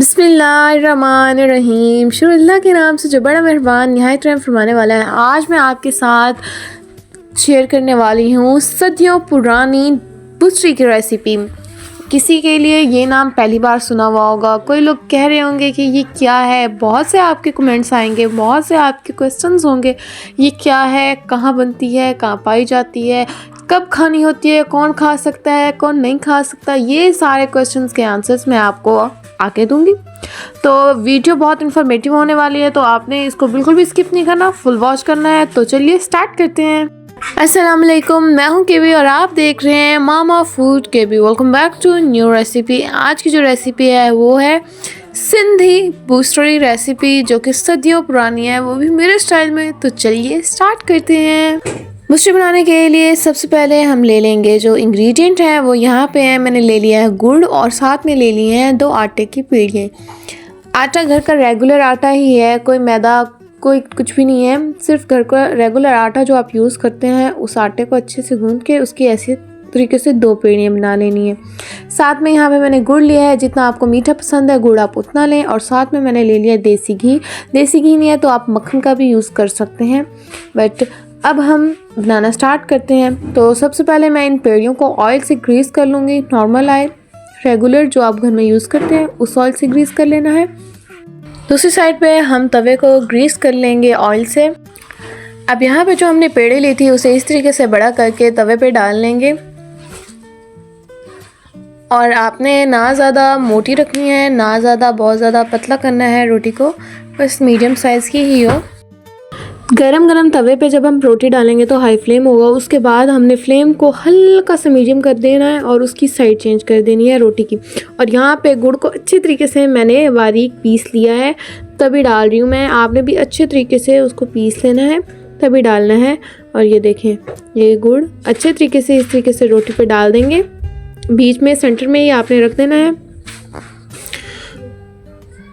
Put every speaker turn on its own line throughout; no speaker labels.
बिस्मिल्लाहिर्रहमानिर्रहीम। शुरू अल्लाह के नाम से जो बड़ा मेहरबान निहायत रहम फरमाने वाला है। आज मैं आपके साथ शेयर करने वाली हूँ सदियों पुरानी बुसरी की रेसिपी। किसी के लिए ये नाम पहली बार सुना हुआ होगा, कोई लोग कह रहे होंगे कि ये क्या है। बहुत से आपके कमेंट्स आएंगे, बहुत से आपके क्वेश्चंस होंगे, ये क्या है, कहाँ बनती है, कहाँ पाई जाती है, कब खानी होती है, कौन खा सकता है, कौन नहीं खा सकता। ये सारे क्वेश्चंस के आंसर्स मैं आपको आके दूंगी। तो वीडियो बहुत इन्फॉर्मेटिव होने वाली है, तो आपने इसको बिल्कुल भी स्किप नहीं करना, फुल वॉच करना है। तो चलिए स्टार्ट करते हैं। अस्सलाम वालेकुम, मैं हूं केबी और आप देख रहे हैं mama food KB. Welcome back to new recipe. आज की जो रेसिपी है वो है सिंधी बुसरी रेसिपी, जो कि सदियों पुरानी है, वो भी मेरे स्टाइल में। तो चलिए स्टार्ट करते हैं। बुसरी बनाने के लिए सबसे पहले हम ले लेंगे जो इंग्रेडिएंट है वो यहाँ पे है। मैंने ले लिया है गुड़ और साथ में ले लिए हैं 2 आटे की पेड़ियाँ। आटा घर का रेगुलर आटा ही है, कोई मैदा कोई कुछ भी नहीं है, सिर्फ घर का रेगुलर आटा जो आप यूज़ करते हैं उस आटे को अच्छे से गूंद के उसकी ऐसी तरीके से 2 पेड़ियाँ बना लेनी है। साथ में यहाँ पे मैंने गुड़ लिया है, जितना आपको मीठा पसंद है गुड़ आप उतना लें। और साथ में मैंने ले लिया देसी घी। देसी घी नहीं है तो आप मक्खन का भी यूज़ कर सकते हैं। बट अब हम बनाना स्टार्ट करते हैं। तो सबसे पहले मैं इन पेड़ियों को ऑयल से ग्रीस कर लूँगी। नॉर्मल ऑयल, रेगुलर जो आप घर में यूज़ करते हैं उस ऑयल से ग्रीस कर लेना है। दूसरी साइड पे हम तवे को ग्रीस कर लेंगे ऑयल से। अब यहाँ पे जो हमने पेड़े ली थी उसे इस तरीके से बड़ा करके तवे पे डाल लेंगे। और आपने ना ज़्यादा मोटी रखनी है, ना ज़्यादा बहुत ज़्यादा पतला करना है रोटी को, बस मीडियम साइज़ की ही हो। गरम गरम तवे पे जब हम रोटी डालेंगे तो हाई फ्लेम होगा। उसके बाद हमने फ्लेम को हल्का सा मीडियम कर देना है और उसकी साइड चेंज कर देनी है रोटी की। और यहाँ पे गुड़ को अच्छे तरीके से मैंने बारीक पीस लिया है, तभी डाल रही हूँ मैं। आपने भी अच्छे तरीके से उसको पीस लेना है, तभी डालना है। और ये देखें, ये गुड़ अच्छे तरीके से इस तरीके से रोटी पे डाल देंगे। बीच में सेंटर में ही आपने रख देना है,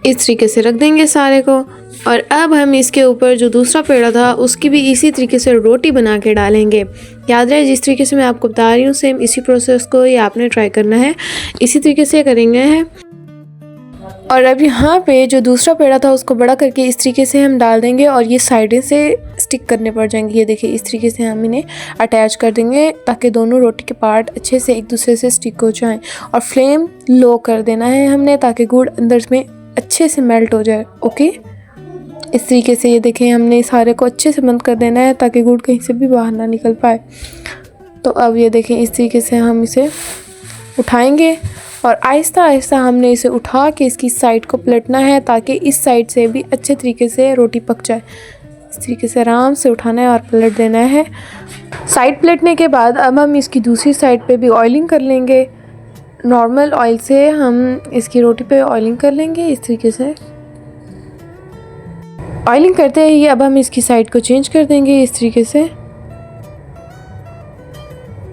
इस तरीके से रख देंगे सारे को। और अब हम इसके ऊपर जो दूसरा पेड़ा था उसकी भी इसी तरीके से रोटी बना के डालेंगे। याद रहे, जिस तरीके से मैं आपको बता रही हूँ सेम इसी प्रोसेस को ये आपने ट्राई करना है, इसी तरीके से करेंगे हैं। और अब यहाँ पे जो दूसरा पेड़ा था उसको बड़ा करके इस तरीके से हम डाल देंगे और ये साइडें से स्टिक करने पड़ जाएंगे। ये देखिए, इस तरीके से हम इन्हें अटैच कर देंगे ताकि दोनों रोटी के पार्ट अच्छे से एक दूसरे से स्टिक हो जाएं। और फ्लेम लो कर देना है हमने, ताकि गुड़ अंदर में अच्छे से मेल्ट हो जाए। ओके, इस तरीके से ये देखें, हमने सारे को अच्छे से बंद कर देना है ताकि गुड़ कहीं से भी बाहर ना निकल पाए। तो अब ये देखें, इस तरीके से हम इसे उठाएंगे और आहिस्ता आहिस्ता हमने इसे उठा के इसकी साइड को पलटना है ताकि इस साइड से भी अच्छे तरीके से रोटी पक जाए। इस तरीके से आराम से उठाना है और पलट देना है। साइड पलटने के बाद अब हम इसकी दूसरी साइड पे भी ऑयलिंग कर लेंगे। नॉर्मल ऑयल से हम इसकी रोटी पे ऑयलिंग कर लेंगे। इस तरीके से ऑयलिंग करते ही अब हम इसकी साइड को चेंज कर देंगे इस तरीके से।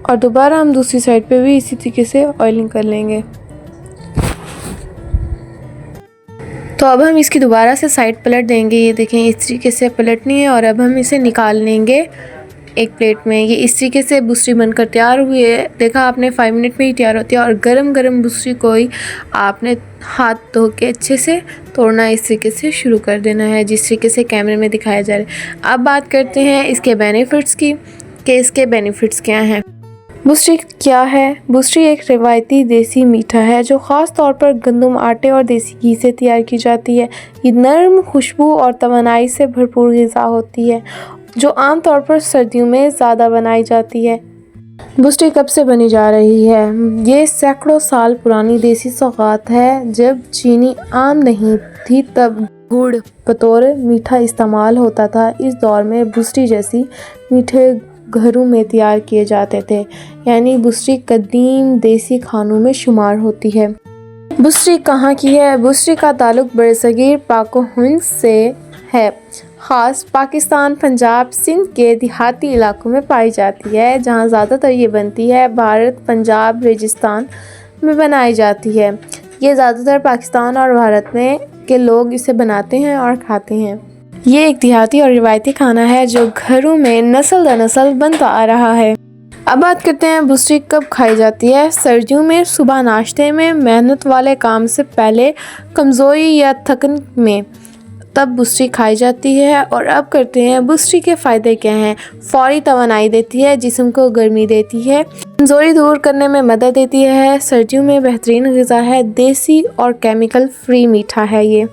और दोबारा हम दूसरी साइड पे भी इसी तरीके से ऑयलिंग कर लेंगे। तो अब हम इसकी दोबारा से साइड पलट देंगे। ये देखें, इस तरीके से पलटनी है। और अब हम इसे निकाल लेंगे एक प्लेट में। ये इस तरीके से बुसरी बनकर तैयार हुई है। देखा आपने, 5 मिनट में ही तैयार होती है। और गरम गरम बुसरी को ही आपने हाथ धो के अच्छे से तोड़ना इस तरीके से शुरू कर देना है, जिस तरीके से कैमरे में दिखाया जा रहा है। अब बात करते हैं इसके बेनिफिट्स की, कि इसके बेनिफिट्स क्या हैं। बुसरी क्या है? बुसरी एक रिवायती देसी मीठा है जो ख़ास तौर पर गंदम आटे और देसी घी से तैयार की जाती है। ये नरम, खुशबू और तवानाई से भरपूर ग़िज़ा होती है जो आमतौर पर सर्दियों में ज़्यादा बनाई जाती है। बुसरी कब से बनी जा रही है? ये सैकड़ों साल पुरानी देसी सौगात है। जब चीनी आम नहीं थी तब गुड़ बतौर मीठा इस्तेमाल होता था। इस दौर में बुसरी जैसी मीठे घरों में तैयार किए जाते थे, यानी बुसरी कदीम देसी खानों में शुमार होती है। बुसरी कहाँ की है? बुसरी का ताल्लुक बरसगीर पाक व हिंद से है। ख़ास पाकिस्तान, पंजाब, सिंध के देहाती इलाकों में पाई जाती है, जहाँ ज़्यादातर ये बनती है। भारत, पंजाब, राजस्थान में बनाई जाती है। ये ज़्यादातर पाकिस्तान और भारत में के लोग इसे बनाते हैं और खाते हैं। ये एक देहाती और रिवायती खाना है जो घरों में नस्ल दर नस्ल बनता आ रहा है। अब बात करते हैं बुस्ट्री कब खाई जाती है। सर्दियों में सुबह नाश्ते में, मेहनत वाले काम से पहले, कमज़ोरी या थकन में, तब बुस्ट्री खाई जाती है। और अब करते हैं बुस्ट्री के फ़ायदे क्या हैं। फौरी तवानाई देती है, जिस्म को गर्मी देती है, कमज़ोरी दूर करने में मदद देती है, सर्दियों में बेहतरीन ग़िज़ा है, देसी और केमिकल फ्री मीठा है ये।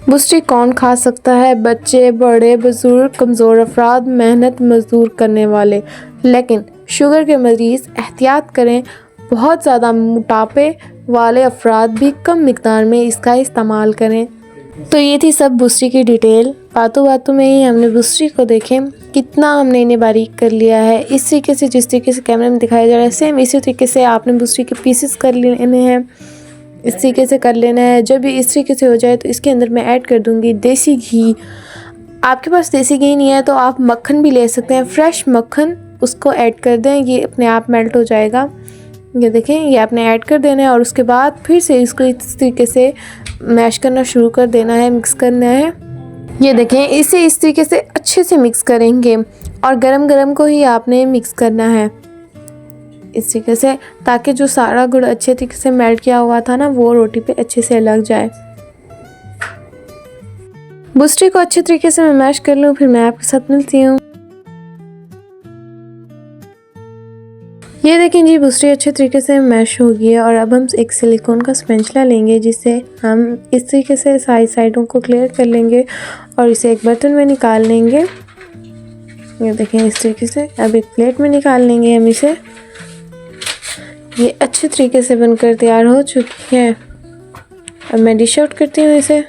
बुस्ट्री कौन खा सकता है? बच्चे, बड़े, बुज़ुर्ग, कमज़ोर अफराद, मेहनत मजदूर करने वाले। लेकिन शुगर के मरीज़ एहतियात करें, बहुत ज़्यादा मोटापे वाले अफराद भी कम मिकदार में इसका इस्तेमाल करें। तो ये थी सब बुस्ट्री की डिटेल। बातों बातों में ही हमने बुस्ट्री को देखें कितना हमने इन्हें बारीक कर लिया है। इस तरीके से जिस तरीके से कैमरे में दिखाया जा रहा है, सेम इसी तरीके से आपने बुस्ट्री के पीसेस कर लेने हैं, इस तरीके से कर लेना है। जब ये इस तरीके से हो जाए तो इसके अंदर मैं ऐड कर दूंगी देसी घी। आपके पास देसी घी नहीं है तो आप मक्खन भी ले सकते हैं, फ्रेश मक्खन, उसको ऐड कर दें, ये अपने आप मेल्ट हो जाएगा। ये देखें, ये आपने ऐड कर देना है और उसके बाद फिर से इसको इस तरीके से मैश करना शुरू कर देना है, मिक्स करना है। ये देखें, इसे इस तरीके से अच्छे से मिक्स करेंगे और गरम गरम को ही आपने मिक्स करना है इस तरीके से, ताकि जो सारा गुड़ अच्छे तरीके से मेल्ट किया हुआ था ना, वो रोटी पे अच्छे से लग जाए। बुस्ट्री को अच्छे तरीके से मैं मैश कर लूँ, फिर मैं आपके साथ मिलती हूँ। ये देखें जी, बुस्ट्री अच्छे तरीके से मैश हो गई है और अब हम एक सिलिकॉन का स्पैचुला लेंगे, जिससे हम इस तरीके से साइडों को क्लियर कर लेंगे और इसे एक बर्तन में निकाल लेंगे। ये देखें, इस तरीके से अब एक प्लेट में निकाल लेंगे हम इसे। ये अच्छे तरीके से बनकर तैयार हो चुकी है। अब मैं डिश आउट करती हूँ इसे।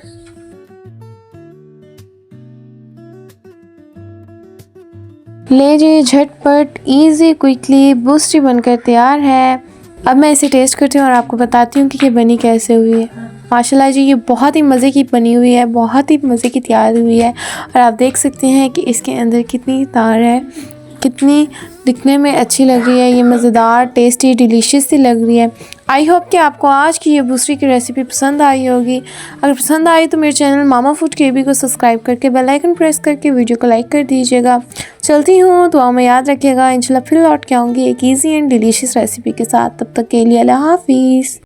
ले जी, झटपट इजी क्विकली बुस्ट्री बनकर तैयार है। अब मैं इसे टेस्ट करती हूँ और आपको बताती हूँ कि ये बनी कैसे हुई है। माशाल्लाह जी, ये बहुत ही मज़े की बनी हुई है, बहुत ही मज़े की तैयार हुई है। और आप देख सकते हैं कि इसके अंदर कितनी तार है, कितनी दिखने में अच्छी लग रही है। ये मज़ेदार, टेस्टी, डिलीशियस सी लग रही है। आई होप कि आपको आज की ये बुस्ट्री की रेसिपी पसंद आई होगी। अगर पसंद आई तो मेरे चैनल मामा फूड KB को सब्सक्राइब करके बेल आइकन प्रेस करके वीडियो को लाइक कर दीजिएगा। चलती हूँ, दुआ में याद रखिएगा। इंशाल्लाह फिर लौट के आऊँगी एक ईजी एंड डिलीशियस रेसिपी के साथ। तब तक के लिए अल्लाह हाफिज़।